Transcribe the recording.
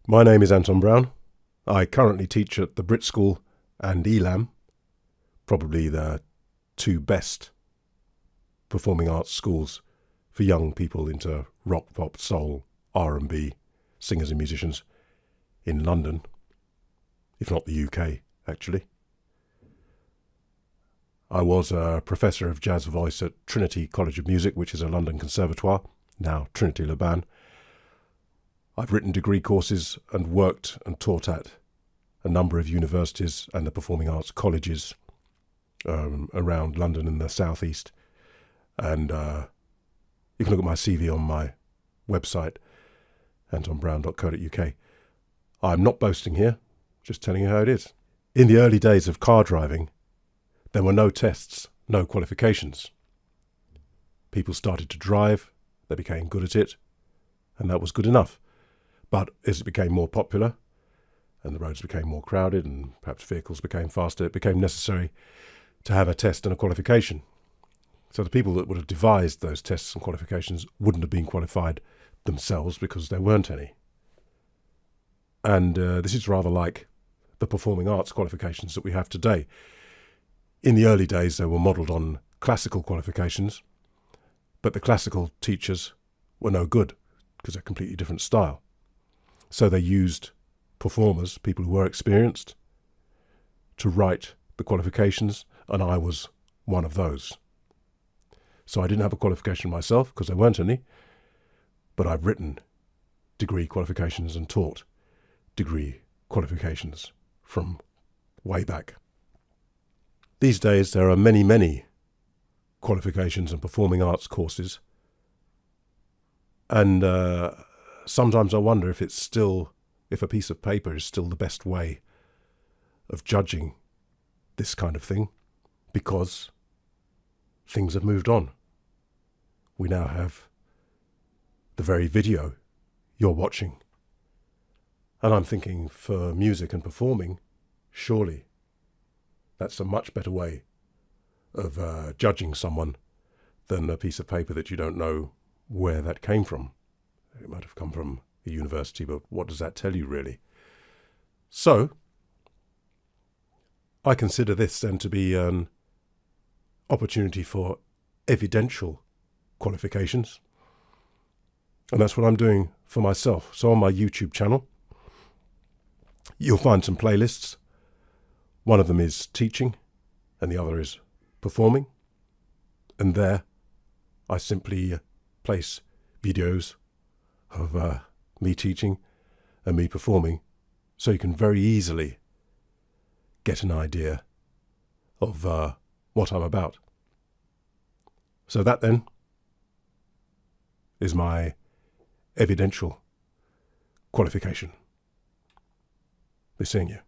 My name is Anton Brown. I currently teach at the Brit School and ELAM, probably the two best performing arts schools for young people into rock, pop, soul, R&B, singers and musicians in London, if not the UK, actually. I was a professor of jazz voice at Trinity College of Music, which is a London conservatoire, now Trinity Laban. I've written degree courses and worked and taught at a number of universities and the performing arts colleges around London and the southeast. And you can look at my CV on my website, antonbrown.co.uk. I'm not boasting here, just telling you how it is. In the early days of car driving, there were no tests, no qualifications. People started to drive, they became good at it, and that was good enough. But as it became more popular and the roads became more crowded and perhaps vehicles became faster, it became necessary to have a test and a qualification. So the people that would have devised those tests and qualifications wouldn't have been qualified themselves because there weren't any. And this is rather like the performing arts qualifications that we have today. In the early days, they were modelled on classical qualifications, but the classical teachers were no good because they're a completely different style. So they used performers, people who were experienced, to write the qualifications, and I was one of those. So I didn't have a qualification myself because there weren't any, but I've written degree qualifications and taught degree qualifications from way back. These days there are many, many qualifications and performing arts courses, and sometimes I wonder if a piece of paper is still the best way of judging this kind of thing, because things have moved on. We now have the very video you're watching. And I'm thinking for music and performing, surely that's a much better way of judging someone than a piece of paper that you don't know where that came from. It might have come from a university, but what does that tell you really? So, I consider this then to be an opportunity for evidential qualifications. And that's what I'm doing for myself. So on my YouTube channel, you'll find some playlists. One of them is teaching and the other is performing. And there I simply place videos of me teaching and me performing, so you can very easily get an idea of what I'm about. So that then is my evidential qualification. Be seeing you.